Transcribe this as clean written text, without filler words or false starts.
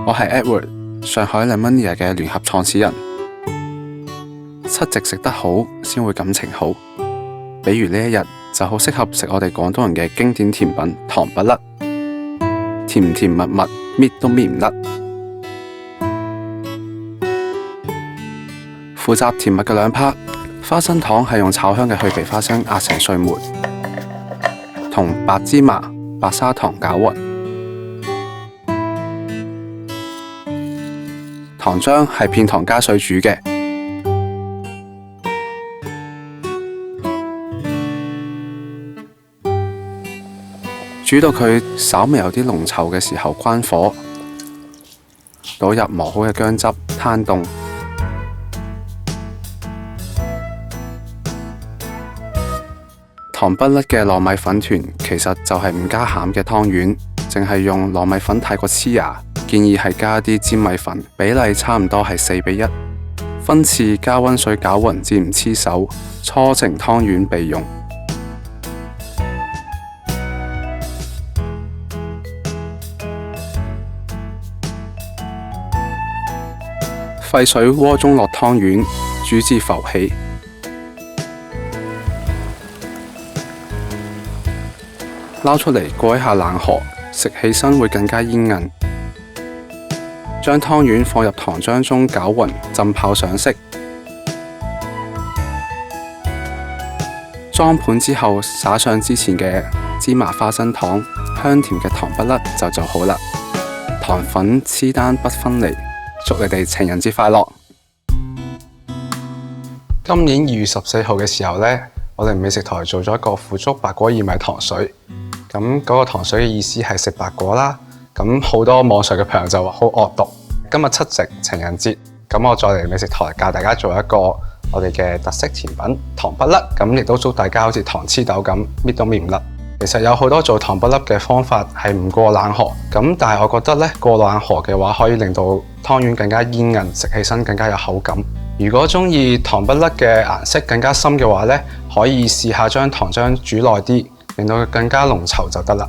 我係 Edward， 上海 Lemonia 嘅聯合創始人。七夕食得好，先會感情好。比如呢一日就好適合食我哋廣東人嘅經典甜品糖不甩，甜甜蜜蜜，搣都搣唔甩。負責甜蜜嘅兩 part， 花生糖係用炒香嘅去皮花生壓成碎末，同白芝麻、白砂糖攪勻。糖漿係片糖加水煮嘅。煮到佢稍微有啲濃稠嘅時候，關火，倒入磨好嘅薑汁，攤凍。糖不甩嘅糯米粉團其實就係唔加餡嘅湯圓，淨係用糯米粉太過黐牙，建議係加啲粘米粉，比例差唔多係4:1，分次加溫水攪勻至唔黐手，搓成湯圓備用。沸水鍋中落湯圓，煮至浮起。撈出嚟過一下冷河，食起身會更加煙韌。將湯圓放入糖漿中攪勻，浸泡上色。裝盤之後，灑上之前嘅芝麻花生糖，香甜嘅糖不甩就做好啦。糖粉黐單不分離。祝你哋情人節快樂！今年2月14號嘅時候呢，我哋美食台做咗一個腐竹白果薏米糖水。咁嗰個糖水嘅意思係食白果啦。咁好多網上嘅朋友就話好惡毒。今日七夕情人節，咁我再嚟美食台教大家做一個我哋嘅特色甜品糖不甩。咁亦都祝大家好似糖黐豆咁搣都搣唔甩。其實有好多做糖不甩嘅方法係唔過冷河，咁但係我覺得呢，過冷河嘅話可以令到湯圓更加煙韌，食起身更加有口感。如果中意糖不甩嘅顏色更加深嘅話呢，可以試下將糖漿煮耐啲，令到佢更加濃稠就得啦。